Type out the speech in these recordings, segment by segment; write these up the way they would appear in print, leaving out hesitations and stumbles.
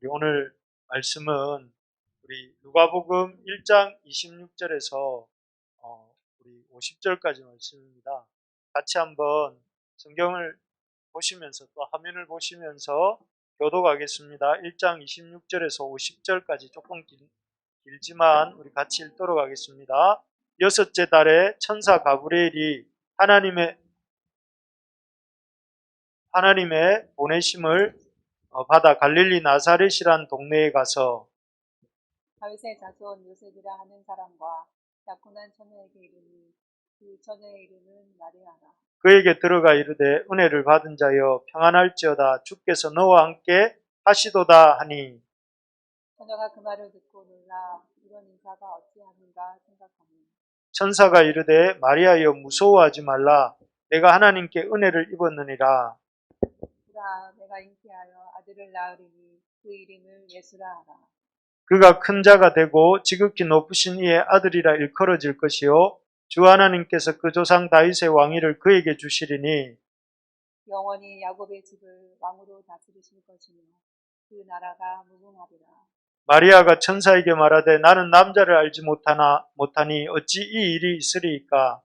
우리 오늘 말씀은 우리 누가복음 1장 26절에서 우리 50절까지 말씀입니다. 같이 한번 성경을 보시면서 또 화면을 보시면서 교독하겠습니다. 1장 26절에서 50절까지 조금 길지만 우리 같이 읽도록 하겠습니다. 여섯째 달에 천사 가브리엘이 하나님의 보내심을 받아 갈릴리 나사렛이란 동네에 가서 다윗의 자손 요셉이라 하는 사람과 약혼한 처녀에게 이르니 그 처녀의 이름은 마리아라. 그에게 들어가 이르되 은혜를 받은 자여 평안할지어다 주께서 너와 함께 하시도다 하니 처녀가 그 말을 듣고 놀라 이런 인사가 어찌하는가 생각하니 천사가 이르되 마리아여 무서워하지 말라 내가 하나님께 은혜를 입었느니라. 보라 내가 잉태하여 아들을 낳으리니 그 이름을 예수라 하라. 그가 큰 자가 되고 지극히 높으신 이의 아들이라 일컬어질 것이요 주 하나님께서 그 조상 다윗의 왕위를 그에게 주시리니 영원히 야곱의 집을 왕으로 다스리실 것이며 그 나라가 무궁하리라. 마리아가 천사에게 말하되 나는 남자를 알지 못하니 어찌 이 일이 있으리이까.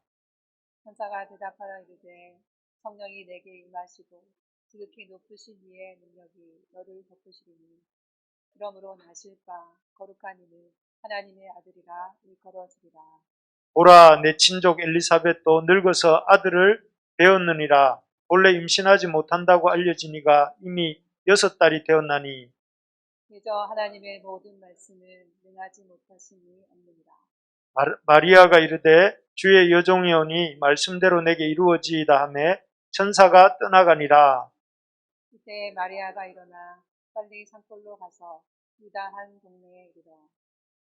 천사가 대답하여 이르되 성령이 내게 임하시고 지극히 높으신 이의 능력이 너를 덮으시리니 그러므로 나실 바 거룩한 이는 하나님의 아들이라 일컬어지리라. 보라 내 친족 엘리사벳도 늙어서 아들을 배었느니라. 본래 임신하지 못한다고 알려지니가 이미 6달이 되었나니 그저 하나님의 모든 말씀을 능하지 못하심이 없느니라. 마리아가 이르되 주의 여종이오니 말씀대로 내게 이루어지이다 하매 천사가 떠나가니라. 그때 마리아가 일어나 빨리 산골로 가서 유다 한 동네에 이르러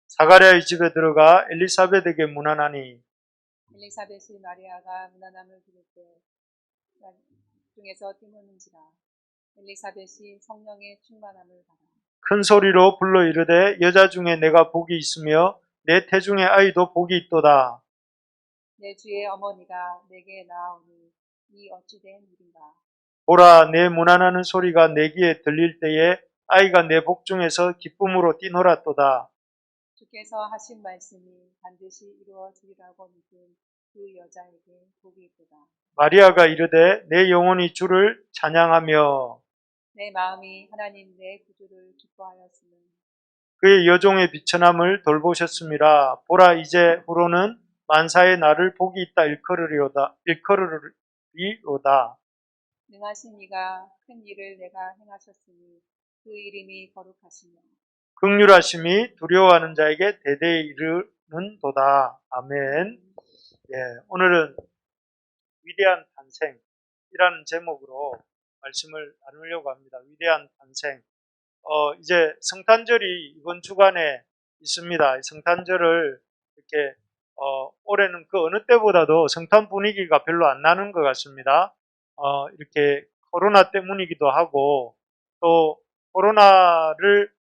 사가랴의 집에 들어가 엘리사벳에게 문안하니 엘리사벳이 마리아가 문안함을 들을 때 중에서 뛰노는지라. 엘리사벳이 성령의 충만함을 받아 큰 소리로 불러 이르되 여자 중에 내가 복이 있으며 내 태중의 아이도 복이 있도다. 내 주의 어머니가 내게 나아오니 이 어찌된 일인가. 보라 내 문안하는 소리가 내 귀에 들릴 때에 아이가 내 복중에서 기쁨으로 뛰놀았도다. 주께서 하신 말씀이 반드시 이루어지리라고 믿은 그 여자에게 복이 있도다. 마리아가 이르되 내 영혼이 주를 찬양하며 내 마음이 하나님 내 구주를 기뻐하였으며 그의 여종의 비천함을 돌보셨음이라. 보라 이제 후로는 만사의 나를 복이 있다 일컬으리로다. 능하신 이가 큰 일을 내가 행하셨으니 그 이름이 거룩하시며 긍휼하심이 두려워하는 자에게 대대히 이르는도다. 아멘. 예, 오늘은 위대한 탄생이라는 제목으로 말씀을 나누려고 합니다. 위대한 탄생. 이제 성탄절이 이번 주간에 있습니다. 성탄절을 이렇게 올해는 그 어느 때보다도 성탄 분위기가 별로 안 나는 것 같습니다. 이렇게 코로나 때문이기도 하고 또 코로나를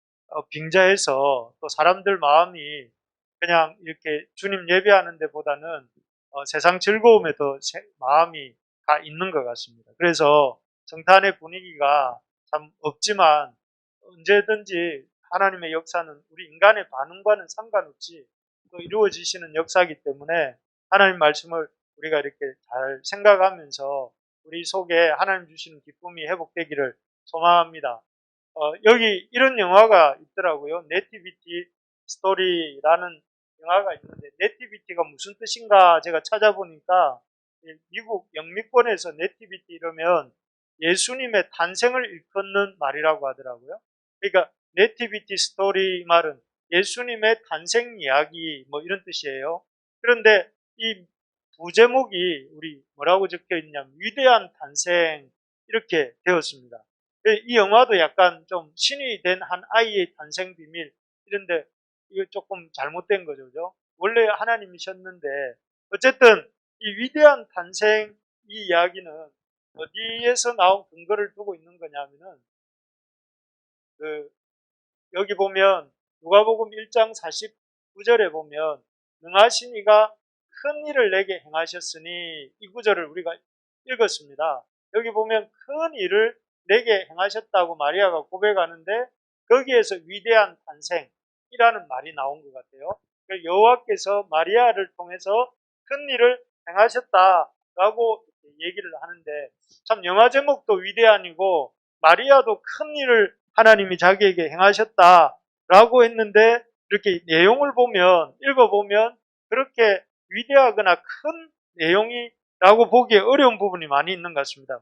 빙자해서 또 사람들 마음이 그냥 이렇게 주님 예배하는 데보다는 세상 즐거움에 더 마음이 가 있는 것 같습니다. 그래서 성탄의 분위기가 참 없지만 언제든지 하나님의 역사는 우리 인간의 반응과는 상관없이 또 이루어지시는 역사이기 때문에 하나님 말씀을 우리가 이렇게 잘 생각하면서 우리 속에 하나님 주시는 기쁨이 회복되기를 소망합니다. 여기 이런 영화가 있더라고요. 네티비티 스토리라는 영화가 있는데 네티비티가 무슨 뜻인가 제가 찾아보니까 미국 영미권에서 네티비티 이러면 예수님의 탄생을 일컫는 말이라고 하더라고요. 그러니까 네티비티 스토리 말은 예수님의 탄생 이야기 뭐 이런 뜻이에요. 그런데 이 부제목이 우리 뭐라고 적혀 있냐면 위대한 탄생 이렇게 되었습니다. 이 영화도 약간 좀 신이 된 한 아이의 탄생 비밀 이런데 이거 조금 잘못된 거죠, 그죠? 원래 하나님이셨는데 어쨌든 이 위대한 탄생 이 이야기는 어디에서 나온 근거를 두고 있는 거냐면은 여기 보면 누가복음 1장 49절에 보면 능하신 이가 큰 일을 내게 행하셨으니 이 구절을 우리가 읽었습니다. 여기 보면 큰 일을 내게 행하셨다고 마리아가 고백하는데 거기에서 위대한 탄생이라는 말이 나온 것 같아요. 여호와께서 마리아를 통해서 큰 일을 행하셨다라고 얘기를 하는데, 참 영화 제목도 위대한이고 마리아도 큰 일을 하나님이 자기에게 행하셨다라고 했는데, 이렇게 내용을 보면, 읽어보면 그렇게 위대하거나 큰 내용이라고 보기에 어려운 부분이 많이 있는 것 같습니다.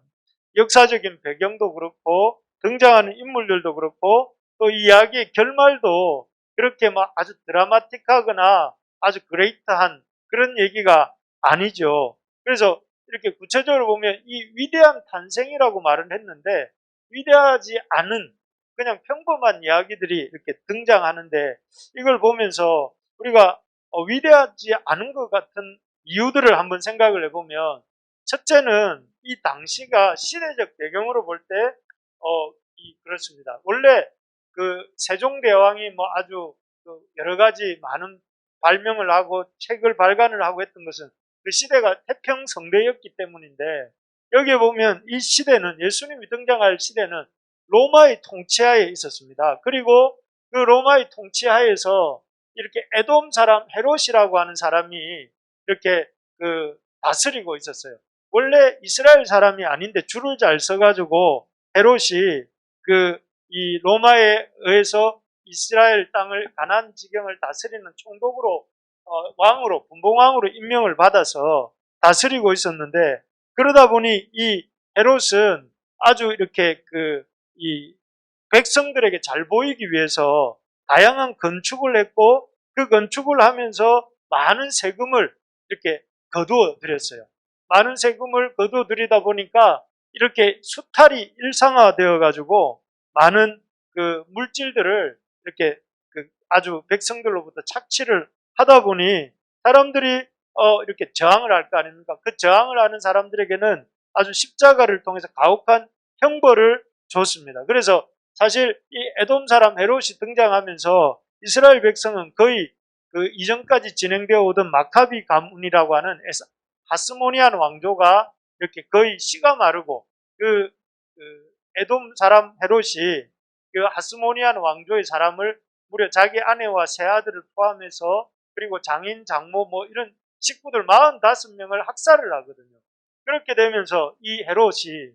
역사적인 배경도 그렇고 등장하는 인물들도 그렇고 또 이야기의 결말도 그렇게 막 아주 드라마틱하거나 아주 그레이트한 그런 얘기가 아니죠. 그래서 이렇게 구체적으로 보면 이 위대한 탄생이라고 말을 했는데, 위대하지 않은 그냥 평범한 이야기들이 이렇게 등장하는데, 이걸 보면서 우리가 위대하지 않은 것 같은 이유들을 한번 생각을 해보면, 첫째는 이 당시가 시대적 배경으로 볼 때 그렇습니다. 원래 그 세종대왕이 뭐 아주 여러 가지 많은 발명을 하고 책을 발간을 하고 했던 것은 그 시대가 태평성대였기 때문인데, 여기에 보면 이 시대는, 예수님이 등장할 시대는 로마의 통치하에 있었습니다. 그리고 그 로마의 통치하에서 이렇게 에돔 사람 헤롯이라고 하는 사람이 이렇게 다스리고 있었어요. 원래 이스라엘 사람이 아닌데 줄을 잘 서가지고 헤롯이 이 로마에 의해서 이스라엘 땅을, 가나안 지경을 다스리는 총독으로, 왕으로, 분봉왕으로 임명을 받아서 다스리고 있었는데, 그러다 보니 이 헤롯은 아주 이렇게 이 백성들에게 잘 보이기 위해서 다양한 건축을 했고, 그 건축을 하면서 많은 세금을 이렇게 거두어 들였어요. 많은 세금을 거두어 들이다 보니까 이렇게 수탈이 일상화되어 가지고 많은 물질들을 이렇게 아주 백성들로부터 착취를 하다 보니 사람들이 이렇게 저항을 할 거 아닙니까? 그 저항을 하는 사람들에게는 아주 십자가를 통해서 가혹한 형벌을 줬습니다. 그래서 사실 이 에돔 사람 헤롯이 등장하면서 이스라엘 백성은 거의 이전까지 진행되어 오던 마카비 가문이라고 하는 하스모니안 왕조가 이렇게 거의 씨가 마르고, 에돔 사람 헤롯이 하스모니안 왕조의 사람을 무려 자기 아내와 세 아들을 포함해서, 그리고 장인, 장모 뭐 이런 식구들 45명을 학살을 하거든요. 그렇게 되면서 이 헤롯이,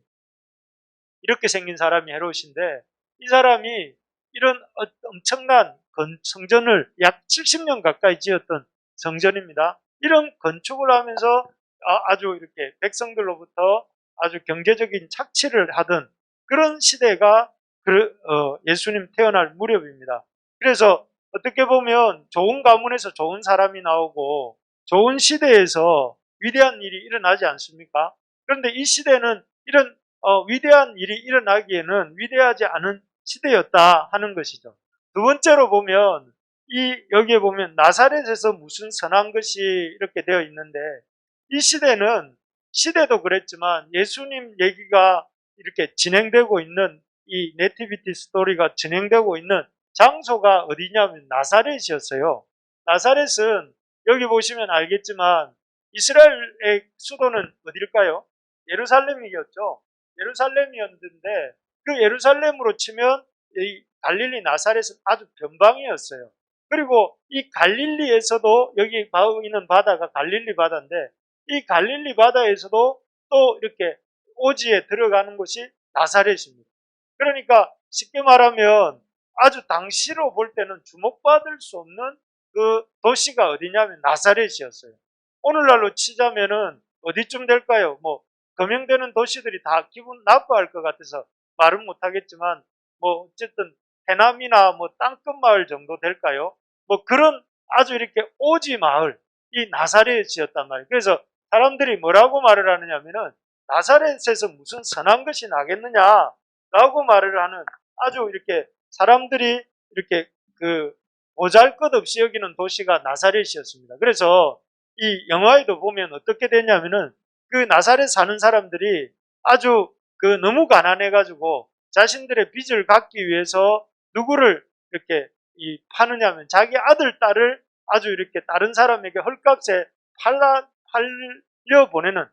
이렇게 생긴 사람이 헤롯인데, 이 사람이 이런 엄청난 성전을 약 70년 가까이 지었던 성전입니다. 이런 건축을 하면서 아주 이렇게 백성들로부터 아주 경제적인 착취를 하던 그런 시대가 예수님 태어날 무렵입니다. 그래서 어떻게 보면 좋은 가문에서 좋은 사람이 나오고 좋은 시대에서 위대한 일이 일어나지 않습니까? 그런데 이 시대는 이런 위대한 일이 일어나기에는 위대하지 않은 시대였다 하는 것이죠. 두 번째로 보면 여기에 보면 나사렛에서 무슨 선한 것이 이렇게 되어 있는데, 이 시대도 그랬지만 예수님 얘기가 이렇게 진행되고 있는, 이 네티비티 스토리가 진행되고 있는 장소가 어디냐면 나사렛이었어요. 나사렛은 여기 보시면 알겠지만 이스라엘의 수도는 어딜까요? 예루살렘이었죠. 예루살렘이었는데 그 예루살렘으로 치면 이 갈릴리 나사렛은 아주 변방이었어요. 그리고 이 갈릴리에서도, 여기 있는 바다가 갈릴리 바다인데, 이 갈릴리 바다에서도 또 이렇게 오지에 들어가는 곳이 나사렛입니다. 그러니까 쉽게 말하면 아주 당시로 볼 때는 주목받을 수 없는 그 도시가 어디냐면 나사렛이었어요. 오늘날로 치자면은 어디쯤 될까요? 뭐 거명되는 도시들이 다 기분 나빠할 것 같아서 말은 못하겠지만, 뭐 어쨌든 해남이나 뭐 땅끝 마을 정도 될까요? 뭐 그런 아주 이렇게 오지 마을, 이 나사렛이었단 말이에요. 그래서 사람들이 뭐라고 말을 하느냐면은 나사렛에서 무슨 선한 것이 나겠느냐라고 말을 하는, 아주 이렇게 사람들이 이렇게 보잘것없이 여기는 도시가 나사렛이었습니다. 그래서 이 영화에도 보면 어떻게 되냐면은 그 나사렛 사는 사람들이 아주 너무 가난해가지고 자신들의 빚을 갚기 위해서 누구를 이렇게 파느냐면 자기 아들, 딸을 아주 이렇게 다른 사람에게 헐값에 팔려 보내는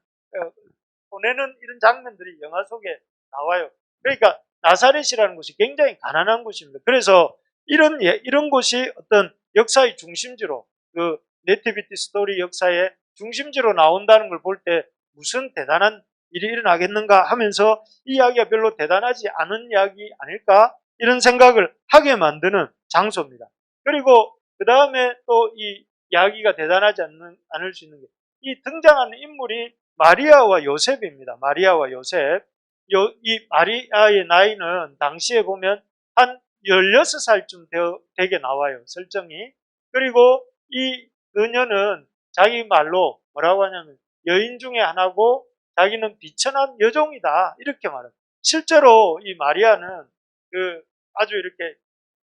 이런 장면들이 영화 속에 나와요. 그러니까 나사렛이라는 곳이 굉장히 가난한 곳입니다. 그래서 이런 곳이 어떤 역사의 중심지로, 그 네티비티 스토리 역사의 중심지로 나온다는 걸 볼 때 무슨 대단한 일이 일어나겠는가 하면서 이 이야기가 별로 대단하지 않은 이야기 아닐까, 이런 생각을 하게 만드는 장소입니다. 그리고 그 다음에 또 이 이야기가 대단하지 않을 수 있는 게, 이 등장하는 인물이 마리아와 요셉입니다. 마리아와 요셉. 이 마리아의 나이는 당시에 보면 한 16살쯤 되게 나와요, 설정이. 그리고 이 그녀는 자기 말로 뭐라고 하냐면 여인 중에 하나고 자기는 비천한 여종이다, 이렇게 말해요. 실제로 이 마리아는 그 아주 이렇게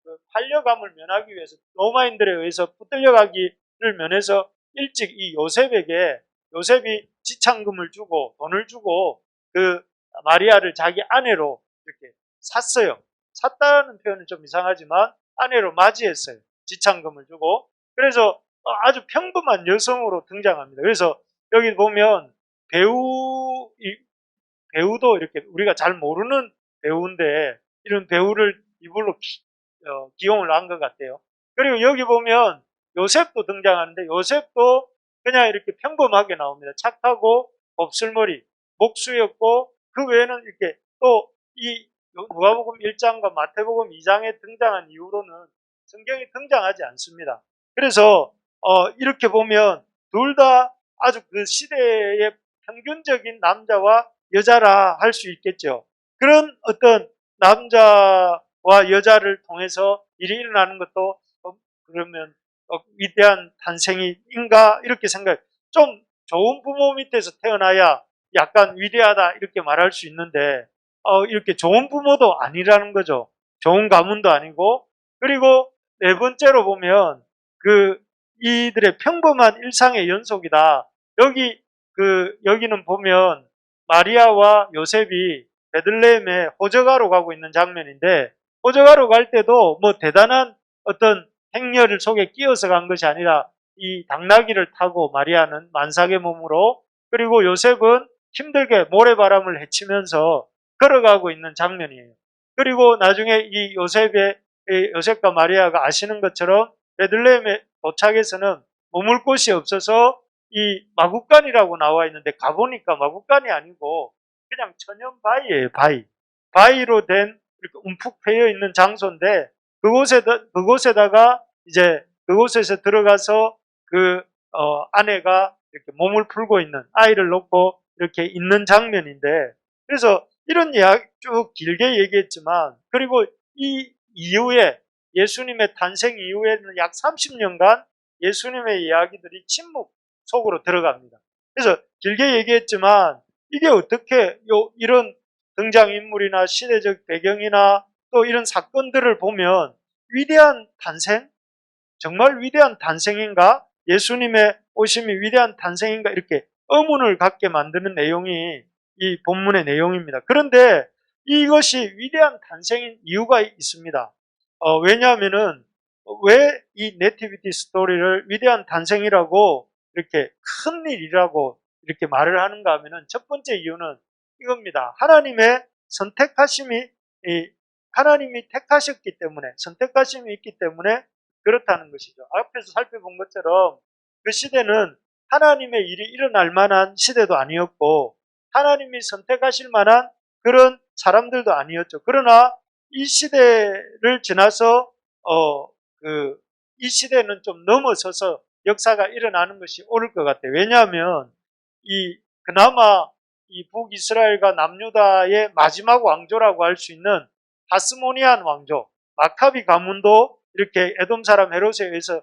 그 팔려감을 면하기 위해서, 로마인들에 의해서 붙들려가기를 면해서 일찍 이 요셉이 지참금을 주고 돈을 주고 그 마리아를 자기 아내로 이렇게 샀어요. 샀다는 표현은 좀 이상하지만 아내로 맞이했어요. 지참금을 주고. 그래서 아주 평범한 여성으로 등장합니다. 그래서 여기 보면 배우도 이렇게 우리가 잘 모르는 배우인데 이런 배우를 이불로 기용을 한 것 같아요. 그리고 여기 보면 요셉도 등장하는데 요셉도 그냥 이렇게 평범하게 나옵니다. 착하고 곱슬머리, 목수였고, 그 외에는 이렇게 또 이 누가복음 1장과 마태복음 2장에 등장한 이후로는 성경에 등장하지 않습니다. 그래서 이렇게 보면 둘 다 아주 그 시대의 평균적인 남자와 여자라 할 수 있겠죠. 그런 어떤 남자와 여자를 통해서 일이 일어나는 것도 그러면 위대한 탄생인가, 이렇게 생각. 좀 좋은 부모 밑에서 태어나야 약간 위대하다, 이렇게 말할 수 있는데 이렇게 좋은 부모도 아니라는 거죠. 좋은 가문도 아니고. 그리고 네 번째로 보면 이들의 평범한 일상의 연속이다. 여기는 보면 마리아와 요셉이 베들레헴에 호적하러 가고 있는 장면인데, 호적하러 갈 때도 뭐 대단한 어떤 행렬을 속에 끼어서 간 것이 아니라 이 당나귀를 타고 마리아는 만삭의 몸으로, 그리고 요셉은 힘들게 모래바람을 헤치면서 걸어가고 있는 장면이에요. 그리고 나중에 이 요셉과 마리아가 아시는 것처럼 베들레헴에 도착해서는 머물 곳이 없어서 이 마구간이라고 나와 있는데, 가보니까 마구간이 아니고 그냥 천연 바위예요, 바위. 바위로 된 이렇게 움푹 패여 있는 장소인데, 그곳에다가 이제 그곳에서 들어가서 아내가 이렇게 몸을 풀고 있는, 아이를 놓고 이렇게 있는 장면인데, 그래서 이런 이야기 쭉 길게 얘기했지만, 그리고 이 이후에 예수님의 탄생 이후에는 약 30년간 예수님의 이야기들이 침묵 속으로 들어갑니다. 그래서 길게 얘기했지만 이게 어떻게 이런 등장인물이나 시대적 배경이나 또 이런 사건들을 보면 위대한 탄생? 정말 위대한 탄생인가? 예수님의 오심이 위대한 탄생인가? 이렇게 의문을 갖게 만드는 내용이 이 본문의 내용입니다. 그런데 이것이 위대한 탄생인 이유가 있습니다. 왜냐하면은 왜 이 네티비티 스토리를 위대한 탄생이라고, 이렇게 큰 일이라고 이렇게 말을 하는가 하면은, 첫 번째 이유는 이겁니다. 하나님이 택하셨기 때문에, 선택하심이 있기 때문에 그렇다는 것이죠. 앞에서 살펴본 것처럼 그 시대는 하나님의 일이 일어날 만한 시대도 아니었고 하나님이 선택하실 만한 그런 사람들도 아니었죠. 그러나 이 시대를 지나서 이 시대는 좀 넘어서서 역사가 일어나는 것이 옳을 것 같아요. 왜냐하면 그나마 이 북이스라엘과 남유다의 마지막 왕조라고 할 수 있는 하스모니안 왕조, 마카비 가문도 이렇게 에돔 사람 헤롯에 의해서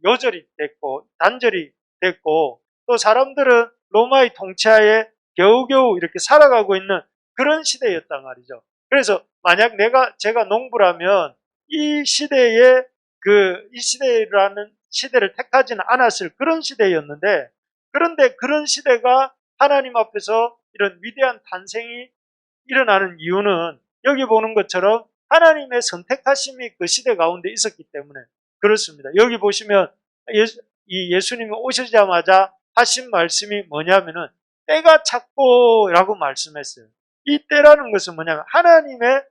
요절이 됐고 단절이 됐고, 또 사람들은 로마의 통치하에 겨우겨우 이렇게 살아가고 있는 그런 시대였단 말이죠. 그래서 만약 제가 농부라면 이 시대라는 시대를 택하지는 않았을 그런 시대였는데, 그런데 그런 시대가 하나님 앞에서 이런 위대한 탄생이 일어나는 이유는 여기 보는 것처럼 하나님의 선택하심이 그 시대 가운데 있었기 때문에 그렇습니다. 여기 보시면 예수님이 오시자마자 하신 말씀이 뭐냐면은 때가 찼고라고 말씀했어요. 이 때라는 것은 뭐냐면 하나님의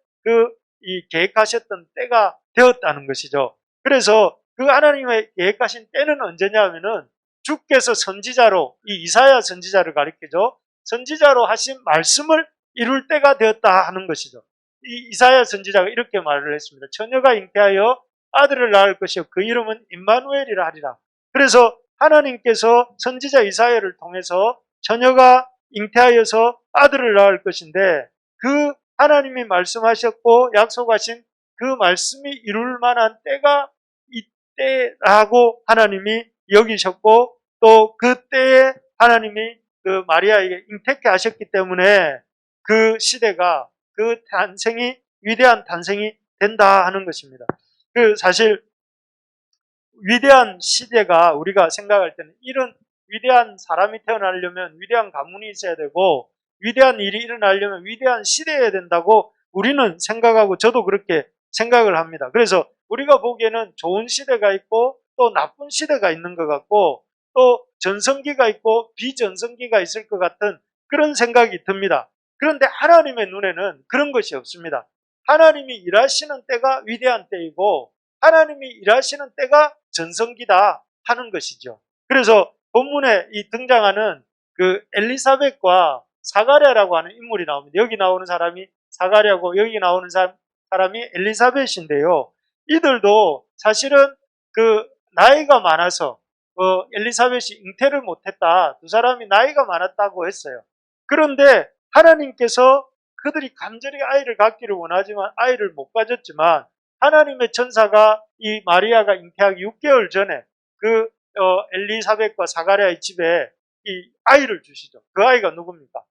이 계획하셨던 때가 되었다는 것이죠. 그래서 그 하나님의 계획하신 때는 언제냐 하면은 주께서 선지자로, 이 이사야 선지자를 가리키죠. 선지자로 하신 말씀을 이룰 때가 되었다 하는 것이죠. 이 이사야 선지자가 이렇게 말을 했습니다. 처녀가 잉태하여 아들을 낳을 것이요 그 이름은 임마누엘이라 하리라. 그래서 하나님께서 선지자 이사야를 통해서 처녀가 잉태하여서 아들을 낳을 것인데, 그 하나님이 말씀하셨고 약속하신 그 말씀이 이룰 만한 때가 이때라고 하나님이 여기셨고, 또 그 때에 하나님이 그 마리아에게 잉태케 하셨기 때문에 그 시대가, 그 탄생이, 위대한 탄생이 된다 하는 것입니다. 그 사실 위대한 시대가, 우리가 생각할 때는 이런 위대한 사람이 태어나려면 위대한 가문이 있어야 되고, 위대한 일이 일어나려면 위대한 시대여야 된다고 우리는 생각하고, 저도 그렇게 생각을 합니다. 그래서 우리가 보기에는 좋은 시대가 있고 또 나쁜 시대가 있는 것 같고, 또 전성기가 있고 비전성기가 있을 것 같은 그런 생각이 듭니다. 그런데 하나님의 눈에는 그런 것이 없습니다. 하나님이 일하시는 때가 위대한 때이고 하나님이 일하시는 때가 전성기다 하는 것이죠. 그래서 본문에 이 등장하는 그 엘리사벳과 사가랴라고 하는 인물이 나옵니다. 여기 나오는 사람이 사가랴고 여기 나오는 사람이 엘리사벳인데요. 이들도 사실은 그 나이가 많아서 엘리사벳이 잉태를 못했다, 두 사람이 나이가 많았다고 했어요. 그런데 하나님께서 그들이 간절히 아이를 갖기를 원하지만 아이를 못 가졌지만, 하나님의 천사가 이 마리아가 잉태하기 6개월 전에 그 엘리사벳과 사가랴의 집에 이 아이를 주시죠. 그 아이가 누굽니까?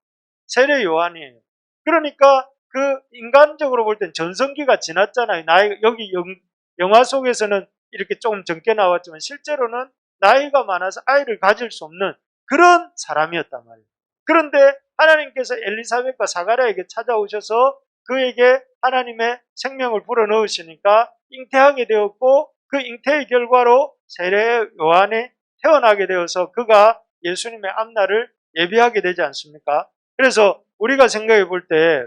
세례 요한이에요. 그러니까 그 인간적으로 볼 땐 전성기가 지났잖아요. 여기 영화 속에서는 이렇게 조금 젊게 나왔지만 실제로는 나이가 많아서 아이를 가질 수 없는 그런 사람이었단 말이에요. 그런데 하나님께서 엘리사벳과 사가랴에게 찾아오셔서 그에게 하나님의 생명을 불어넣으시니까 잉태하게 되었고, 그 잉태의 결과로 세례 요한이 태어나게 되어서 그가 예수님의 앞날을 예비하게 되지 않습니까? 그래서 우리가 생각해 볼 때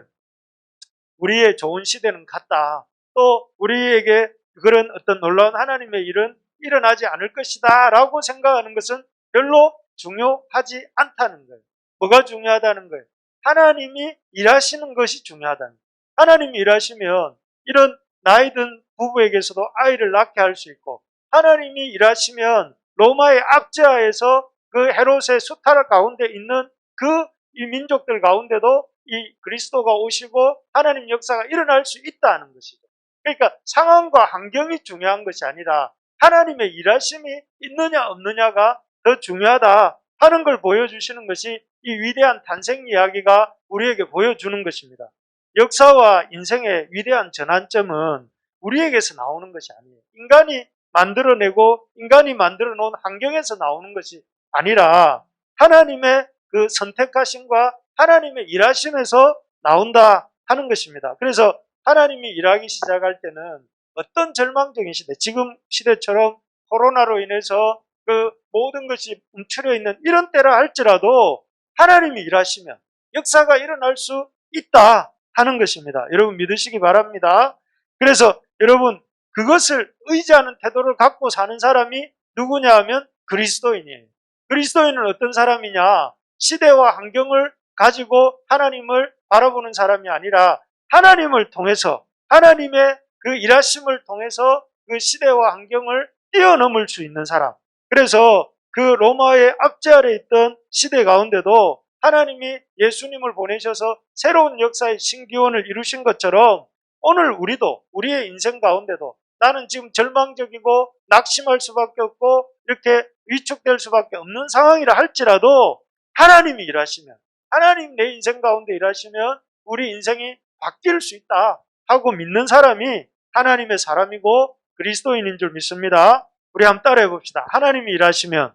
우리의 좋은 시대는 갔다, 또 우리에게 그런 어떤 놀라운 하나님의 일은 일어나지 않을 것이다 라고 생각하는 것은 별로 중요하지 않다는 거예요. 뭐가 중요하다는 거예요? 하나님이 일하시는 것이 중요하다는 거예요. 하나님이 일하시면 이런 나이든 부부에게서도 아이를 낳게 할 수 있고, 하나님이 일하시면 로마의 압제하에서 그 헤롯의 수탈 가운데 있는 그 이 민족들 가운데도 이 그리스도가 오시고 하나님 역사가 일어날 수 있다는 것이죠. 그러니까 상황과 환경이 중요한 것이 아니라 하나님의 일하심이 있느냐 없느냐가 더 중요하다 하는 걸 보여주시는 것이 이 위대한 탄생 이야기가 우리에게 보여주는 것입니다. 역사와 인생의 위대한 전환점은 우리에게서 나오는 것이 아니에요. 인간이 만들어내고 인간이 만들어 놓은 환경에서 나오는 것이 아니라 하나님의 그 선택하심과 하나님의 일하심에서 나온다 하는 것입니다. 그래서 하나님이 일하기 시작할 때는 어떤 절망적인 시대, 지금 시대처럼 코로나로 인해서 그 모든 것이 움츠려 있는 이런 때라 할지라도 하나님이 일하시면 역사가 일어날 수 있다 하는 것입니다. 여러분 믿으시기 바랍니다. 그래서 여러분 그것을 의지하는 태도를 갖고 사는 사람이 누구냐 하면 그리스도인이에요. 그리스도인은 어떤 사람이냐? 시대와 환경을 가지고 하나님을 바라보는 사람이 아니라 하나님을 통해서, 하나님의 그 일하심을 통해서 그 시대와 환경을 뛰어넘을 수 있는 사람. 그래서 그 로마의 압제 아래 있던 시대 가운데도 하나님이 예수님을 보내셔서 새로운 역사의 신기원을 이루신 것처럼 오늘 우리도 우리의 인생 가운데도 나는 지금 절망적이고 낙심할 수밖에 없고 이렇게 위축될 수밖에 없는 상황이라 할지라도 하나님이 일하시면, 하나님 내 인생 가운데 일하시면 우리 인생이 바뀔 수 있다 하고 믿는 사람이 하나님의 사람이고 그리스도인인 줄 믿습니다. 우리 한번 따라해 봅시다. 하나님이 일하시면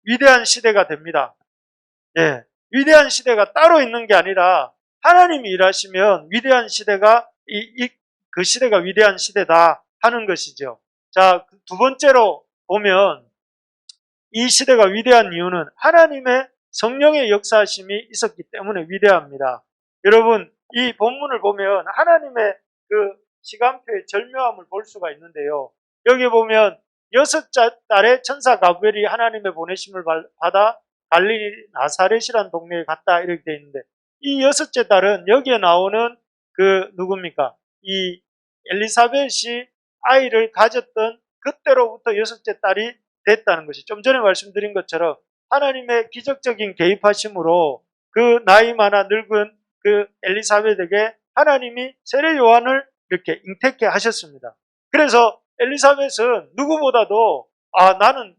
위대한 시대가 됩니다. 예, 위대한 시대가 따로 있는 게 아니라 하나님이 일하시면 위대한 시대가 그 시대가 위대한 시대다 하는 것이죠. 자, 두 번째로 보면 이 시대가 위대한 이유는 하나님의 성령의 역사하심이 있었기 때문에 위대합니다. 여러분 이 본문을 보면 하나님의 그 시간표의 절묘함을 볼 수가 있는데요. 여기 보면 6달에 천사 가브리엘이 하나님의 보내심을 받아 갈릴리 나사렛이라는 동네에 갔다 이렇게 되어 있는데, 이 6째 달은 여기에 나오는 그 누굽니까? 이 엘리사벳이 아이를 가졌던 그때로부터 6째 달이 됐다는 것이, 좀 전에 말씀드린 것처럼 하나님의 기적적인 개입하심으로 그 나이 많아 늙은 그 엘리사벳에게 하나님이 세례 요한을 이렇게 잉태케 하셨습니다. 그래서 엘리사벳은 누구보다도 나는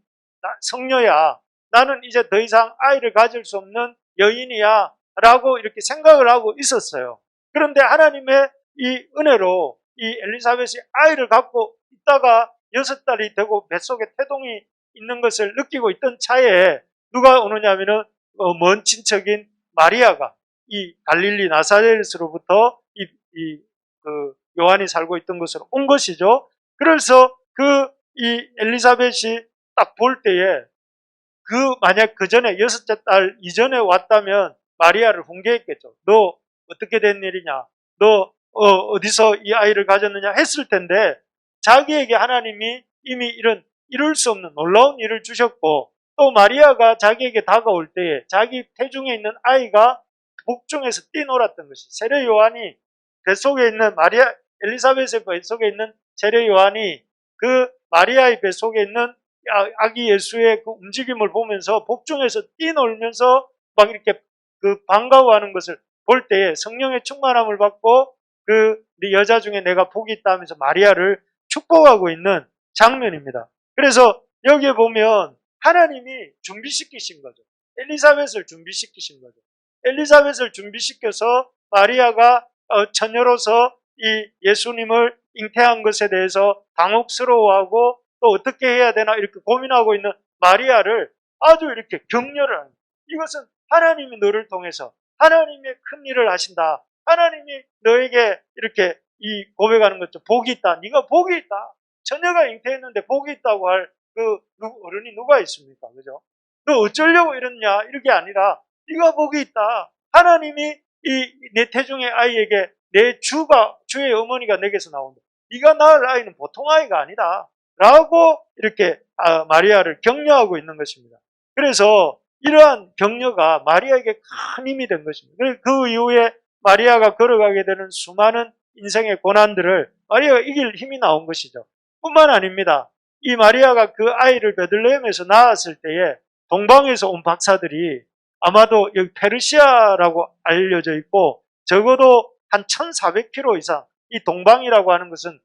성녀야, 나는 이제 더 이상 아이를 가질 수 없는 여인이야 라고 이렇게 생각을 하고 있었어요. 그런데 하나님의 이 은혜로 이 엘리사벳이 아이를 갖고 있다가 6달이 되고 뱃속에 태동이 있는 것을 느끼고 있던 차에 누가 오느냐면은 먼 친척인 마리아가 이 갈릴리 나사렛으로부터 그 요한이 살고 있던 곳으로 온 것이죠. 그래서 이 엘리사벳이 딱 볼 때에 만약 그 전에 6째 달 이전에 왔다면 마리아를 훈계했겠죠. 너 어떻게 된 일이냐? 너 어디서 이 아이를 가졌느냐? 했을 텐데, 자기에게 하나님이 이미 이룰 수 없는 놀라운 일을 주셨고, 또 마리아가 자기에게 다가올 때에 자기 태중에 있는 아이가 복중에서 뛰놀았던 것이, 세례 요한이 뱃속에 있는 엘리사벳의 뱃속에 있는 세례 요한이 그 마리아의 뱃속에 있는 아기 예수의 그 움직임을 보면서 복중에서 뛰놀면서 막 이렇게 그 반가워하는 것을 볼 때에 성령의 충만함을 받고 네 여자 중에 내가 복이 있다 하면서 마리아를 축복하고 있는 장면입니다. 그래서 여기에 보면 하나님이 준비시키신 거죠. 엘리사벳을 준비시키신 거죠. 엘리사벳을 준비시켜서 마리아가 처녀로서 이 예수님을 잉태한 것에 대해서 당혹스러워하고 또 어떻게 해야 되나 이렇게 고민하고 있는 마리아를 아주 이렇게 격려를 합니다. 이것은 하나님이 너를 통해서 하나님의 큰 일을 하신다. 하나님이 너에게 이렇게 이 고백하는 것죠. 복이 있다. 네가 복이 있다. 처녀가 잉태했는데 복이 있다고 할 어른이 누가 있습니까? 그죠? 너 어쩌려고 이러냐? 이렇게 아니라 네가 복이 있다. 하나님이 내 태중의 아이에게 주의 어머니가 내게서 나온다. 네가 낳을 아이는 보통 아이가 아니다. 라고 이렇게 마리아를 격려하고 있는 것입니다. 그래서 이러한 격려가 마리아에게 큰 힘이 된 것입니다. 그 이후에 마리아가 걸어가게 되는 수많은 인생의 고난들을 마리아가 이길 힘이 나온 것이죠. 뿐만 아닙니다. 이 마리아가 그 아이를 베들레헴에서 낳았을 때에 동방에서 온 박사들이 아마도 여기 페르시아라고 알려져 있고, 적어도 한 1400km 이상, 이 동방이라고 하는 것은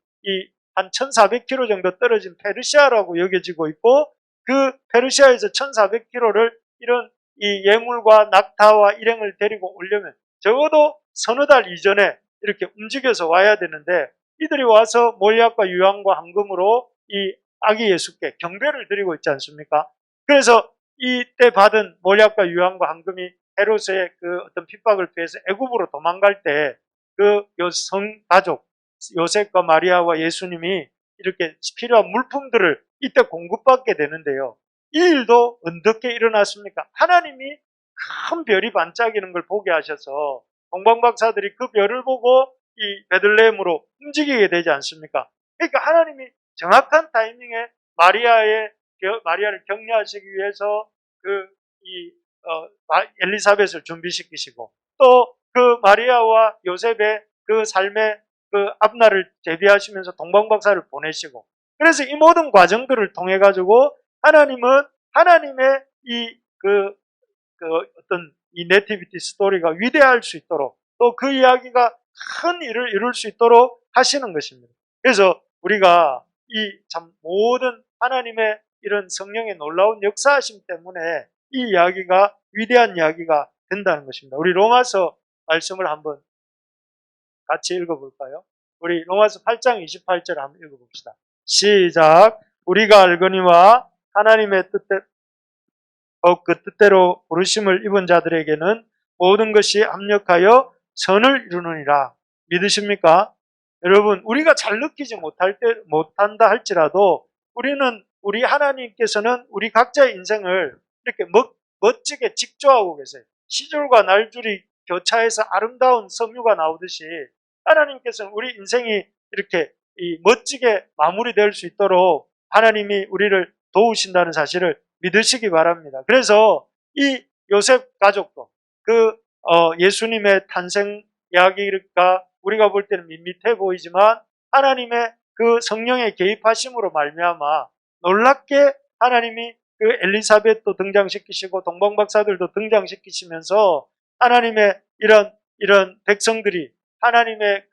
한 1400km 정도 떨어진 페르시아라고 여겨지고 있고, 그 페르시아에서 1400km를 이런 이 예물과 낙타와 일행을 데리고 오려면 적어도 서너 달 이전에 이렇게 움직여서 와야 되는데, 이들이 와서 몰약과 유황과 황금으로 이 아기 예수께 경배를 드리고 있지 않습니까? 그래서 이때 받은 몰약과 유황과 황금이 헤롯의 그 어떤 핍박을 피해서 애굽으로 도망갈 때 그 성가족 요셉과 마리아와 예수님이 이렇게 필요한 물품들을 이때 공급받게 되는데요. 이 일도 어떻게 일어났습니까? 하나님이 큰 별이 반짝이는 걸 보게 하셔서 동방박사들이 그 별을 보고 이 베들레헴으로 움직이게 되지 않습니까? 그러니까 하나님이 정확한 타이밍에 마리아를 격려하시기 위해서 엘리사벳을 준비시키시고, 또 그 마리아와 요셉의 그 삶의 그 앞날을 대비하시면서 동방박사를 보내시고, 그래서 이 모든 과정들을 통해 가지고 하나님은 하나님의 어떤 이 네티비티 스토리가 위대할 수 있도록, 또 그 이야기가 큰 일을 이룰 수 있도록 하시는 것입니다. 그래서 우리가 이 참 모든 하나님의 이런 성령의 놀라운 역사하심 때문에 이 이야기가 위대한 이야기가 된다는 것입니다. 우리 로마서 말씀을 한번 같이 읽어볼까요? 우리 로마서 8장 28절 한번 읽어봅시다. 시작. 우리가 알거니와 하나님의 그 뜻대로 부르심을 입은 자들에게는 모든 것이 합력하여 선을 이루느니라. 믿으십니까? 여러분, 우리가 잘 느끼지 못한다 할지라도 우리 하나님께서는 우리 각자의 인생을 이렇게 멋지게 직조하고 계세요. 시절과 날줄이 교차해서 아름다운 섬유가 나오듯이 하나님께서는 우리 인생이 이렇게 멋지게 마무리될 수 있도록 하나님이 우리를 도우신다는 사실을 믿으시기 바랍니다. 그래서 이 요셉 가족도 예수님의 탄생 이야기가 우리가 볼 때는 밋밋해 보이지만 하나님의 그 성령의 개입하심으로 말미암아 놀랍게 하나님이 그 엘리사벳도 등장시키시고 동방박사들도 등장시키시면서 하나님의 이런 백성들이 하나님의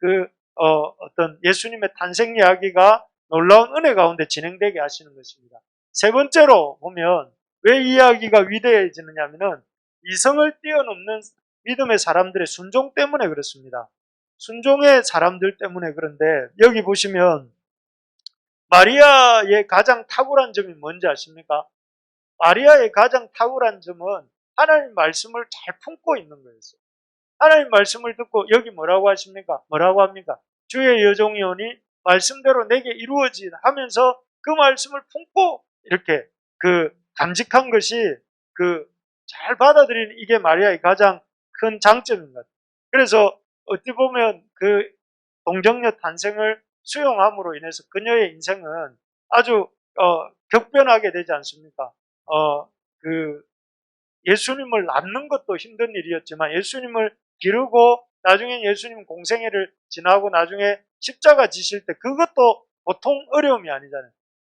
어떤 예수님의 탄생 이야기가 놀라운 은혜 가운데 진행되게 하시는 것입니다. 세 번째로 보면 왜 이 이야기가 위대해지느냐면은 이성을 뛰어넘는 믿음의 사람들의 순종 때문에 그렇습니다. 순종의 사람들 때문에 그런데 여기 보시면 마리아의 가장 탁월한 점이 뭔지 아십니까? 마리아의 가장 탁월한 점은 하나님 말씀을 잘 품고 있는 거였어요. 하나님 말씀을 듣고 여기 뭐라고 하십니까? 뭐라고 합니까? 주의 여종이오니 말씀대로 내게 이루어지다 하면서 그 말씀을 품고 이렇게 간직한 것이 잘 받아들이는 이게 마리아의 가장 큰 장점인 것 같아요. 그래서 어찌 보면 동정녀 탄생을 수용함으로 인해서 그녀의 인생은 아주 격변하게 되지 않습니까? 예수님을 낳는 것도 힘든 일이었지만 예수님을 기르고 나중에 예수님 공생애를 지나고 나중에 십자가 지실 때 그것도 보통 어려움이 아니잖아요.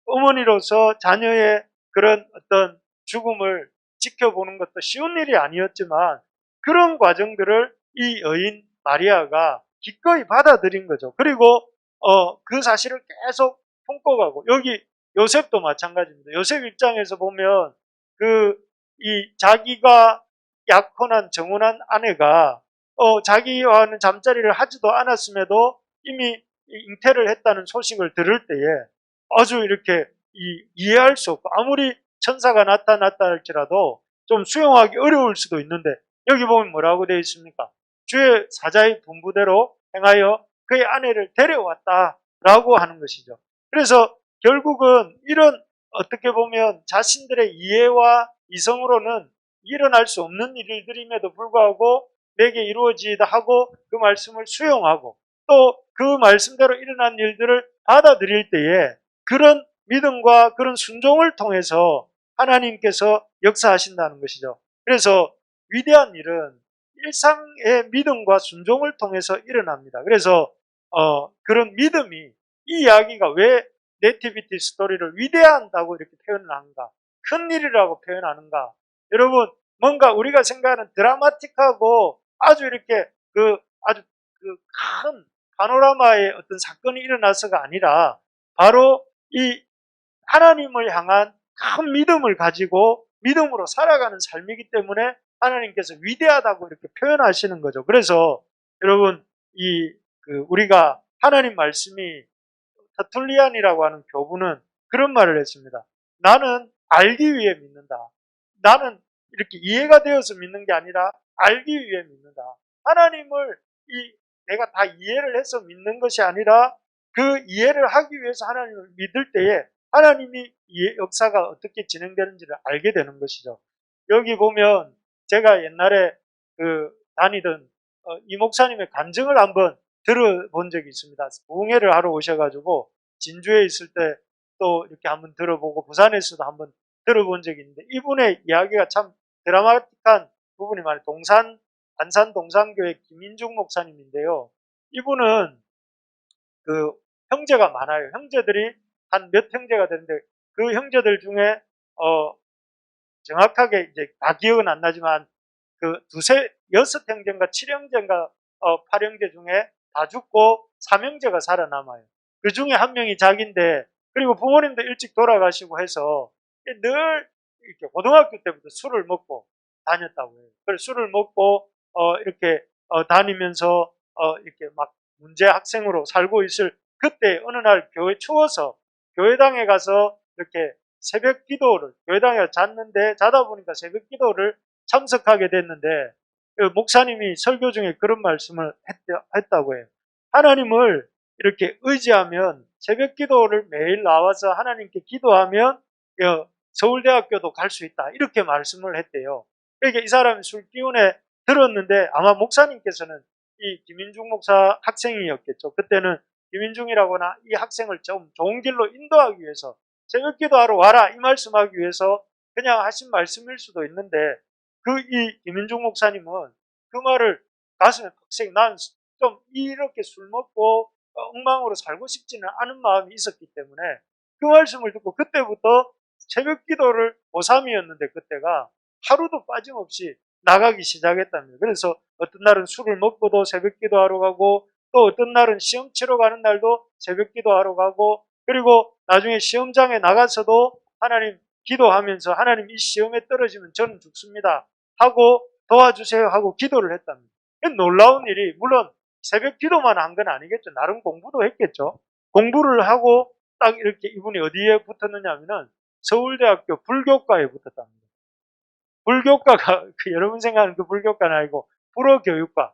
어머니로서 자녀의 그런 어떤 죽음을 지켜보는 것도 쉬운 일이 아니었지만 그런 과정들을 이 여인 마리아가 기꺼이 받아들인 거죠. 그리고 그 사실을 계속 품고 가고 여기 요셉도 마찬가지입니다. 요셉 입장에서 보면 자기가 약혼한 정혼한 아내가 자기와는 잠자리를 하지도 않았음에도 이미 잉태를 했다는 소식을 들을 때에 아주 이렇게 이해할 수 없고 아무리 천사가 나타났다 할지라도 좀 수용하기 어려울 수도 있는데 여기 보면 뭐라고 되어 있습니까? 주의 사자의 분부대로 행하여 그의 아내를 데려왔다라고 하는 것이죠. 그래서 결국은 이런 어떻게 보면 자신들의 이해와 이성으로는 일어날 수 없는 일들임에도 불구하고 내게 이루어지다 하고 그 말씀을 수용하고 또 그 말씀대로 일어난 일들을 받아들일 때에 그런 믿음과 그런 순종을 통해서 하나님께서 역사하신다는 것이죠. 그래서 위대한 일은 일상의 믿음과 순종을 통해서 일어납니다. 그래서 그런 믿음이 이 이야기가 왜 네티비티 스토리를 위대한다고 이렇게 표현을 하는가? 큰 일이라고 표현하는가? 여러분, 뭔가 우리가 생각하는 드라마틱하고 아주 이렇게 아주 큰 파노라마의 어떤 사건이 일어나서가 아니라 바로 이 하나님을 향한 큰 믿음을 가지고 믿음으로 살아가는 삶이기 때문에 하나님께서 위대하다고 이렇게 표현하시는 거죠. 그래서 여러분, 우리가 하나님 말씀이 터툴리안이라고 하는 교부는 그런 말을 했습니다. 나는 알기 위해 믿는다. 나는 이렇게 이해가 되어서 믿는 게 아니라 알기 위해 믿는다. 하나님을 내가 다 이해를 해서 믿는 것이 아니라 그 이해를 하기 위해서 하나님을 믿을 때에 하나님이 역사가 어떻게 진행되는지를 알게 되는 것이죠. 여기 보면 제가 옛날에 다니던 이 목사님의 간증을 한번 들어본 적이 있습니다. 부흥회를 하러 오셔가지고 진주에 있을 때 또 이렇게 한번 들어보고 부산에서도 한번 들어본 적이 있는데 이분의 이야기가 참 드라마틱한 부분이 많아요. 안산 동산교회 김인중 목사님인데요. 이분은 형제가 많아요. 형제들이 한 몇 형제가 되는데 그 형제들 중에 정확하게 이제 다 기억은 안 나지만 여섯 형제인가 7형제인가 8형제 중에 다 죽고 3형제가 살아남아요. 그 중에 한 명이 자기인데 그리고 부모님도 일찍 돌아가시고 해서 늘 이렇게 고등학교 때부터 술을 먹고 다녔다고 해요. 그래서 술을 먹고 이렇게 다니면서 이렇게 막 문제 학생으로 살고 있을 그때 어느 날 추워서 교회당에 가서 이렇게 새벽 기도를 교회당에 잤는데 자다 보니까 새벽 기도를 참석하게 됐는데 목사님이 설교 중에 그런 말씀을 했다고 해요. 하나님을 이렇게 의지하면 새벽 기도를 매일 나와서 하나님께 기도하면 서울대학교도 갈 수 있다. 이렇게 말씀을 했대요. 그러니까 이 사람이 술 기운에 들었는데 아마 목사님께서는 이 김인중 목사 학생이었겠죠. 그때는 김인중이라거나 이 학생을 좀 좋은 길로 인도하기 위해서 새벽 기도하러 와라 이 말씀하기 위해서 그냥 하신 말씀일 수도 있는데 그 이 김인중 목사님은 그 말을 가슴에 팍 난 좀 이렇게 술 먹고 엉망으로 살고 싶지는 않은 마음이 있었기 때문에 그 말씀을 듣고 그때부터 새벽 기도를 고3이었는데 그때가 하루도 빠짐없이 나가기 시작했답니다. 그래서 어떤 날은 술을 먹고도 새벽 기도하러 가고 또 어떤 날은 시험 치러 가는 날도 새벽 기도하러 가고 그리고 나중에 시험장에 나가서도 하나님 기도하면서 하나님 이 시험에 떨어지면 저는 죽습니다 하고 도와주세요 하고 기도를 했답니다. 놀라운 일이 물론 새벽 기도만 한 건 아니겠죠. 나름 공부도 했겠죠. 공부를 하고 딱 이렇게 이분이 어디에 붙었느냐 하면은 서울대학교 불교과에 붙었답니다. 불교과가 여러분 생각하는 그 불교과는 아니고 불어교육과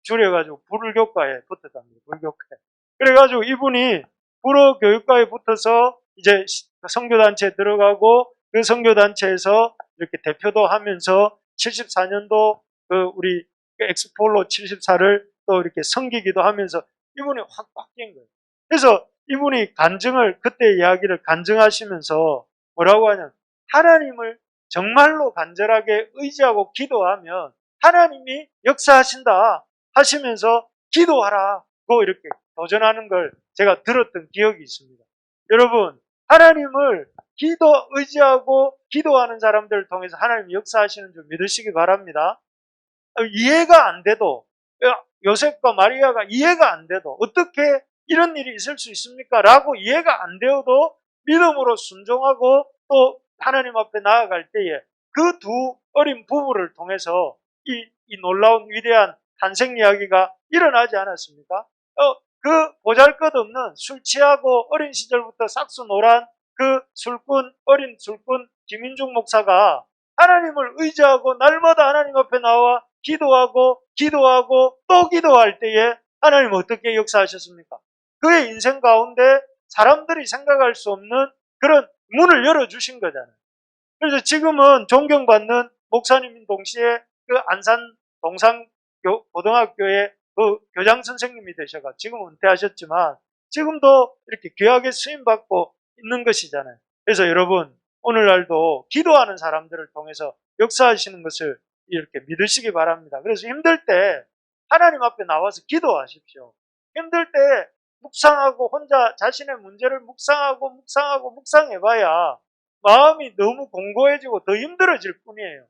줄여가지고 불교과에 붙었답니다. 불교과에. 그래가지고 이분이 불어교육과에 붙어서 이제 선교단체에 들어가고 그 선교단체에서 이렇게 대표도 하면서 74년도 그 우리 엑스폴로 74를 또 이렇게 섬기기도 하면서 이분이 확 바뀐 거예요. 그래서 이분이 간증을 그때 이야기를 간증하시면서 뭐라고 하냐면 하나님을 정말로 간절하게 의지하고 기도하면 하나님이 역사하신다 하시면서 기도하라고 이렇게 도전하는 걸 제가 들었던 기억이 있습니다. 여러분 하나님을 의지하고 기도하는 사람들을 통해서 하나님이 역사하시는 줄 믿으시기 바랍니다. 이해가 안 돼도 요셉과 마리아가 이해가 안 돼도 어떻게 이런 일이 있을 수 있습니까? 라고 이해가 안 되어도 믿음으로 순종하고 또 하나님 앞에 나아갈 때에 그 두 어린 부부를 통해서 이 놀라운 위대한 탄생 이야기가 일어나지 않았습니까? 그 보잘것없는 술 취하고 어린 시절부터 싹수노란 그 어린 술꾼 김인중 목사가 하나님을 의지하고 날마다 하나님 앞에 나와 기도하고 또 기도할 때에 하나님 어떻게 역사하셨습니까? 그의 인생 가운데 사람들이 생각할 수 없는 그런 문을 열어주신 거잖아요. 그래서 지금은 존경받는 목사님 동시에 그 안산 동산 고등학교의 그 교장 선생님이 되셔가 지금 은퇴하셨지만 지금도 이렇게 귀하게 수임받고 있는 것이잖아요. 그래서 여러분 오늘날도 기도하는 사람들을 통해서 역사하시는 것을 이렇게 믿으시기 바랍니다. 그래서 힘들 때 하나님 앞에 나와서 기도하십시오. 힘들 때 묵상하고 혼자 자신의 문제를 묵상해봐야 마음이 너무 공고해지고 더 힘들어질 뿐이에요.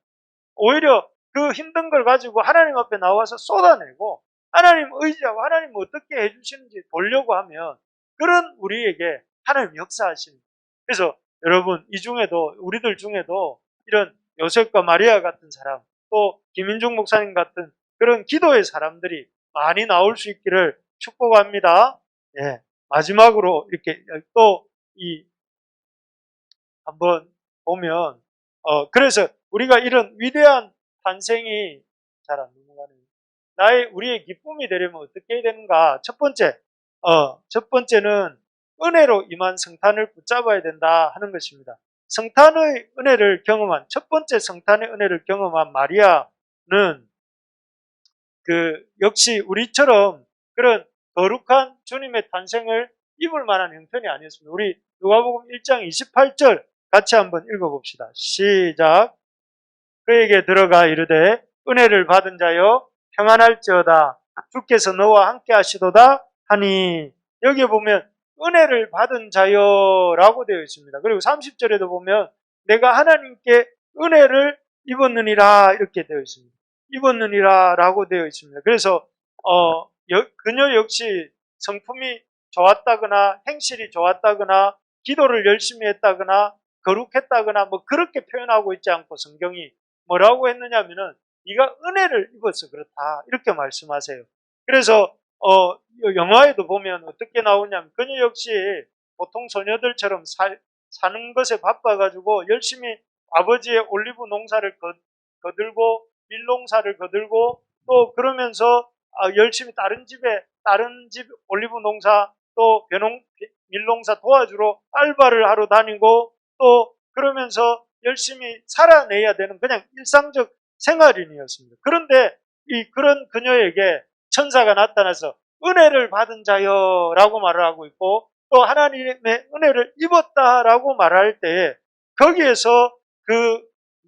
오히려 그 힘든 걸 가지고 하나님 앞에 나와서 쏟아내고 하나님 의지하고 하나님 어떻게 해주시는지 보려고 하면 그런 우리에게 하나님 역사하시는 거예요. 그래서 여러분 이 중에도 우리들 중에도 이런 요셉과 마리아 같은 사람 또 김인중 목사님 같은 그런 기도의 사람들이 많이 나올 수 있기를 축복합니다. 예, 마지막으로 이렇게 또 한번 보면 그래서 우리가 이런 위대한 탄생이 잘 안 넘어가네요. 우리의 기쁨이 되려면 어떻게 해야 되는가? 첫 번째는 은혜로 임한 성탄을 붙잡아야 된다 하는 것입니다. 성탄의 은혜를 경험한 첫 번째 성탄의 은혜를 경험한 마리아는 역시 우리처럼 그런 거룩한 주님의 탄생을 입을 만한 형편이 아니었습니다. 우리 누가복음 1장 28절 같이 한번 읽어봅시다. 시작. 그에게 들어가 이르되 은혜를 받은 자여 평안할지어다 주께서 너와 함께 하시도다 하니 여기에 보면 은혜를 받은 자여 라고 되어 있습니다. 그리고 30절에도 보면 내가 하나님께 은혜를 입었느니라 이렇게 되어 있습니다. 입었느니라 라고 되어 있습니다. 그래서 그녀 역시 성품이 좋았다거나 행실이 좋았다거나 기도를 열심히 했다거나 거룩했다거나 뭐 그렇게 표현하고 있지 않고 성경이 뭐라고 했느냐면은 네가 은혜를 입어서 그렇다 이렇게 말씀하세요. 그래서 영화에도 보면 어떻게 나오냐면 그녀 역시 보통 소녀들처럼 사는 것에 바빠가지고 열심히 아버지의 올리브 농사를 거들고 밀농사를 거들고 또 그러면서 열심히 다른 집 올리브 농사 또 밀농사 도와주러 알바를 하러 다니고 또 그러면서 열심히 살아내야 되는 그냥 일상적 생활인이었습니다. 그런데 그런 그녀에게 천사가 나타나서 은혜를 받은 자여 라고 말을 하고 있고, 또 하나님의 은혜를 입었다라고 말할 때에 거기에서 그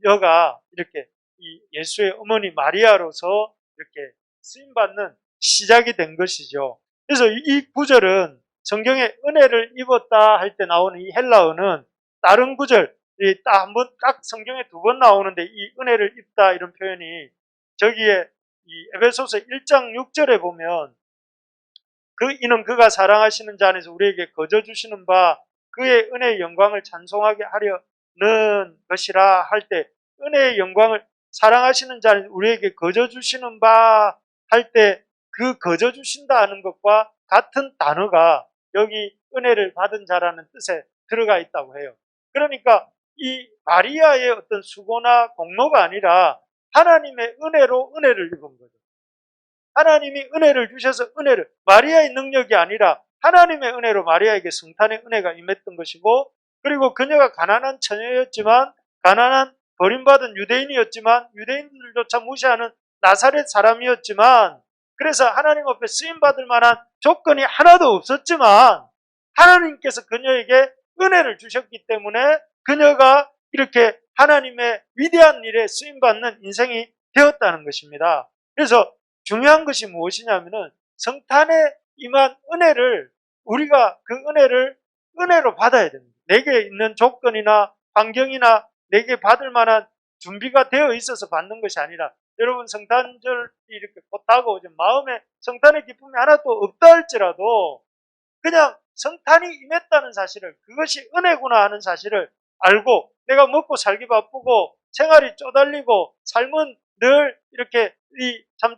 여가 이렇게 이 예수의 어머니 마리아로서 이렇게 쓰임받는 시작이 된 것이죠. 그래서 이 구절은 성경에 은혜를 입었다 할 때 나오는 이 헬라어는 다른 구절, 딱 성경에 2번 나오는데 이 은혜를 입다 이런 표현이 저기에 이 에베소서 1장 6절에 보면 이는 그가 사랑하시는 자 안에서 우리에게 거저 주시는 바 그의 은혜의 영광을 찬송하게 하려는 것이라 할 때, 은혜의 영광을 사랑하시는 자 안에서 우리에게 거저 주시는 바 할 때 그 거저 주신다 하는 것과 같은 단어가 여기 은혜를 받은 자라는 뜻에 들어가 있다고 해요. 그러니까 이 마리아의 어떤 수고나 공로가 아니라 하나님의 은혜로 은혜를 입은 거죠. 하나님이 은혜를 주셔서 마리아의 능력이 아니라 하나님의 은혜로 마리아에게 성탄의 은혜가 임했던 것이고, 그리고 그녀가 가난한 처녀였지만, 가난한 버림받은 유대인이었지만, 유대인들조차 무시하는 나사렛 사람이었지만, 그래서 하나님 앞에 쓰임받을 만한 조건이 하나도 없었지만 하나님께서 그녀에게 은혜를 주셨기 때문에 그녀가 이렇게 하나님의 위대한 일에 쓰임받는 인생이 되었다는 것입니다. 그래서 중요한 것이 무엇이냐면은 성탄에 임한 은혜를, 우리가 그 은혜를 은혜로 받아야 됩니다. 내게 있는 조건이나 환경이나 내게 받을 만한 준비가 되어 있어서 받는 것이 아니라, 여러분 성탄절이 이렇게 곧 다가오죠. 마음에 성탄의 기쁨이 하나도 없다 할지라도 그냥 성탄이 임했다는 사실을, 그것이 은혜구나 하는 사실을 알고, 내가 먹고 살기 바쁘고 생활이 쪼달리고 삶은 늘 이렇게 참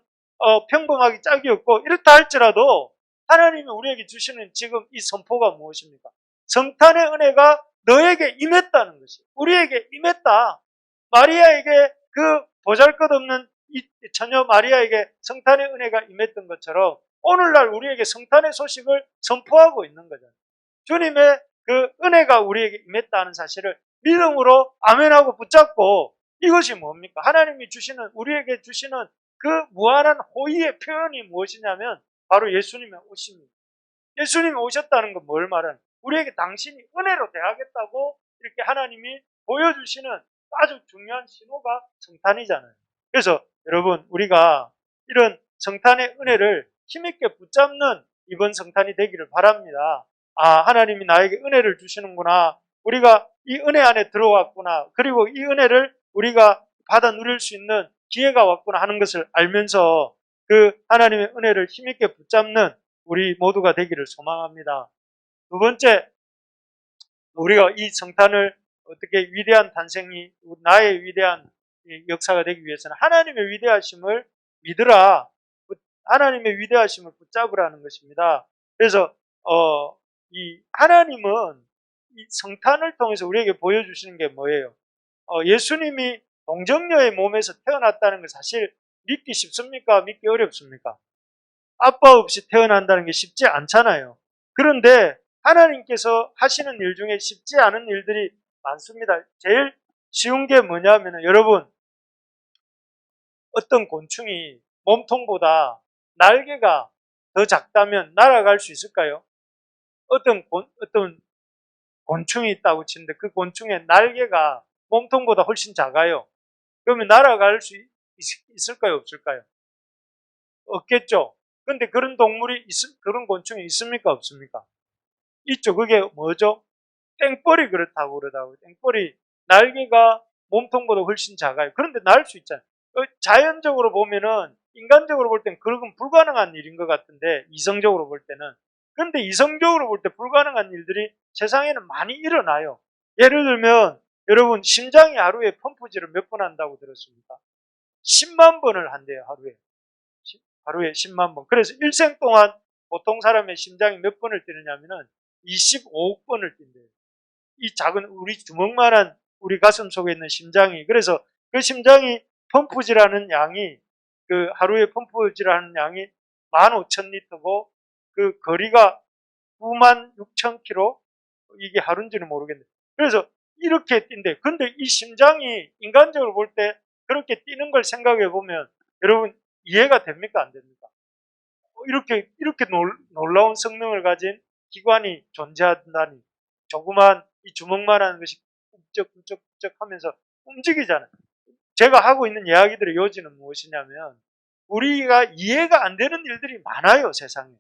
평범하기 짝이 없고 이렇다 할지라도 하나님이 우리에게 주시는 지금 이 선포가 무엇입니까? 성탄의 은혜가 너에게 임했다는 것이, 우리에게 임했다. 마리아에게, 그 보잘것없는 이 처녀 마리아에게 성탄의 은혜가 임했던 것처럼 오늘날 우리에게 성탄의 소식을 선포하고 있는 거잖아요. 주님의 그 은혜가 우리에게 임했다 하는 사실을 믿음으로 아멘하고 붙잡고, 이것이 뭡니까? 하나님이 주시는, 우리에게 주시는 그 무한한 호의의 표현이 무엇이냐면 바로 예수님의 오십니다. 예수님이 오셨다는 건 뭘 말하는? 우리에게 당신이 은혜로 대하겠다고 이렇게 하나님이 보여주시는 아주 중요한 신호가 성탄이잖아요. 그래서 여러분, 우리가 이런 성탄의 은혜를 힘있게 붙잡는 이번 성탄이 되기를 바랍니다. 하나님이 나에게 은혜를 주시는구나. 우리가 이 은혜 안에 들어왔구나. 그리고 이 은혜를 우리가 받아 누릴 수 있는 기회가 왔구나 하는 것을 알면서 그 하나님의 은혜를 힘있게 붙잡는 우리 모두가 되기를 소망합니다. 2번째, 우리가 이 성탄을 어떻게 위대한 탄생이, 나의 위대한 역사가 되기 위해서는 하나님의 위대하심을 믿으라. 하나님의 위대하심을 붙잡으라는 것입니다. 그래서 이 하나님은 이 성탄을 통해서 우리에게 보여주시는 게 뭐예요? 예수님이 동정녀의 몸에서 태어났다는 걸 사실 믿기 쉽습니까? 믿기 어렵습니까? 아빠 없이 태어난다는 게 쉽지 않잖아요. 그런데 하나님께서 하시는 일 중에 쉽지 않은 일들이 많습니다. 제일 쉬운 게 뭐냐면, 여러분, 어떤 곤충이 몸통보다 날개가 더 작다면 날아갈 수 있을까요? 어떤 곤충이 있다고 치는데 그 곤충의 날개가 몸통보다 훨씬 작아요. 그러면 날아갈 수 있을까요? 없을까요? 없겠죠. 근데 그런 그런 곤충이 있습니까? 없습니까? 있죠. 그게 뭐죠? 땡벌이 그렇다고 그러다고. 땡벌이 날개가 몸통보다 훨씬 작아요. 그런데 날 수 있잖아요. 자연적으로 보면은, 인간적으로 볼 때는 그건 불가능한 일인 것 같은데, 이성적으로 볼 때는. 그런데 이성적으로 볼 때 불가능한 일들이 세상에는 많이 일어나요. 예를 들면, 여러분, 심장이 하루에 펌프질을 몇 번 한다고 들었습니까? 10만 번을 한대요, 하루에. 하루에 10만 번. 그래서 일생 동안 보통 사람의 심장이 몇 번을 뛰느냐면은 25억 번을 뛴대요. 이 작은 우리 주먹만한 우리 가슴 속에 있는 심장이. 그래서 그 심장이 펌프질하는 양이, 그 하루에 펌프질하는 양이 15,000리터고 그 거리가 96,000km. 이게 하루인지는 모르겠는데. 그래서 이렇게 뛴대. 근데 이 심장이 인간적으로 볼 때 그렇게 뛰는 걸 생각해 보면 여러분 이해가 됩니까? 안 됩니까? 이렇게 놀라운 성능을 가진 기관이 존재한다니, 조그만 이 주먹만한 것이 꿈쩍꿈쩍 하면서 움직이잖아요. 제가 하고 있는 이야기들의 요지는 무엇이냐면 우리가 이해가 안 되는 일들이 많아요, 세상에.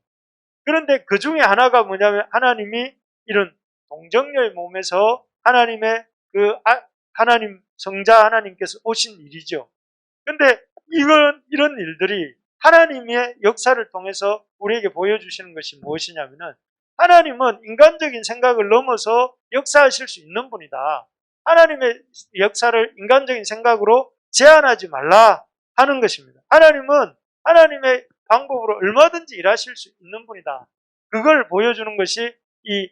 그런데 그 중에 하나가 뭐냐면 하나님이 이런 동정녀의 몸에서 하나님의 하나님 성자 하나님께서 오신 일이죠. 근데 이런 일들이 하나님의 역사를 통해서 우리에게 보여주시는 것이 무엇이냐면은 하나님은 인간적인 생각을 넘어서 역사하실 수 있는 분이다. 하나님의 역사를 인간적인 생각으로 제한하지 말라 하는 것입니다. 하나님은 하나님의 방법으로 얼마든지 일하실 수 있는 분이다. 그걸 보여주는 것이 이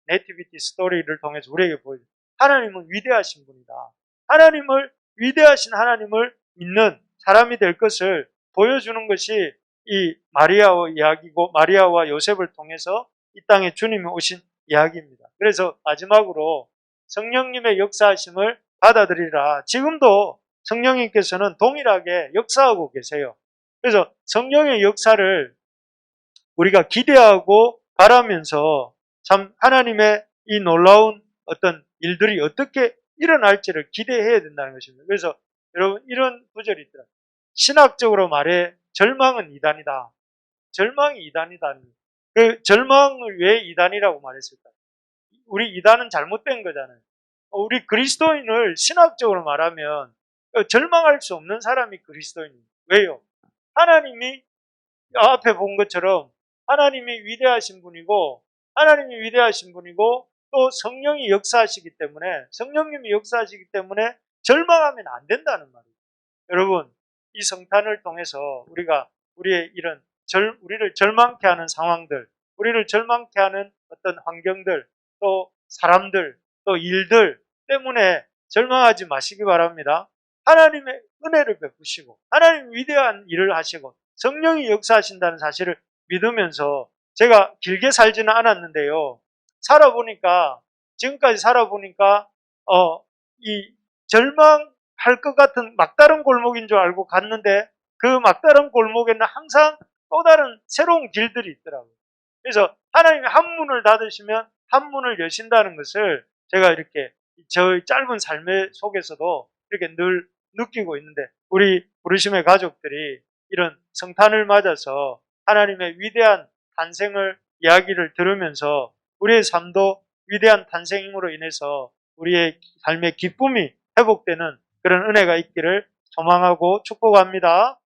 네티비티 스토리를 통해서 우리에게 보여줍니다. 하나님은 위대하신 분이다. 위대하신 하나님을 믿는 사람이 될 것을 보여주는 것이 이 마리아의 이야기고, 마리아와 요셉을 통해서 이 땅에 주님이 오신 이야기입니다. 그래서 마지막으로 성령님의 역사하심을 받아들이라. 지금도 성령님께서는 동일하게 역사하고 계세요. 그래서 성령의 역사를 우리가 기대하고 바라면서 참 하나님의 이 놀라운 어떤 일들이 어떻게 일어날지를 기대해야 된다는 것입니다. 그래서 여러분 이런 구절이 있더라고요. 신학적으로 말해 절망은 이단이다. 절망이 이단이다. 그 절망을 왜 이단이라고 말했을까요? 우리 이단은 잘못된 거잖아요. 우리 그리스도인을 신학적으로 말하면 절망할 수 없는 사람이 그리스도인입니다. 왜요? 하나님이 앞에 본 것처럼 하나님이 위대하신 분이고 또 성령이 역사하시기 때문에 성령님이 역사하시기 때문에 절망하면 안 된다는 말이에요. 여러분 이 성탄을 통해서 우리가 우리의 이런 우리를 절망케 하는 상황들, 우리를 절망케 하는 어떤 환경들, 또 사람들, 또 일들 때문에 절망하지 마시기 바랍니다. 하나님의 은혜를 베푸시고 하나님 위대한 일을 하시고 성령이 역사하신다는 사실을 믿으면서 제가 길게 살지는 않았는데요. 지금까지 살아보니까 이 절망할 것 같은 막다른 골목인 줄 알고 갔는데 그 막다른 골목에는 항상 또 다른 새로운 길들이 있더라고요. 그래서 하나님이 한 문을 닫으시면 한 문을 여신다는 것을 제가 이렇게 저의 짧은 삶의 속에서도 이렇게 늘 느끼고 있는데, 우리 부르심의 가족들이 이런 성탄을 맞아서 하나님의 위대한 탄생을 이야기를 들으면서 우리의 삶도 위대한 탄생으로 인해서 우리의 삶의 기쁨이 회복되는 그런 은혜가 있기를 소망하고 축복합니다.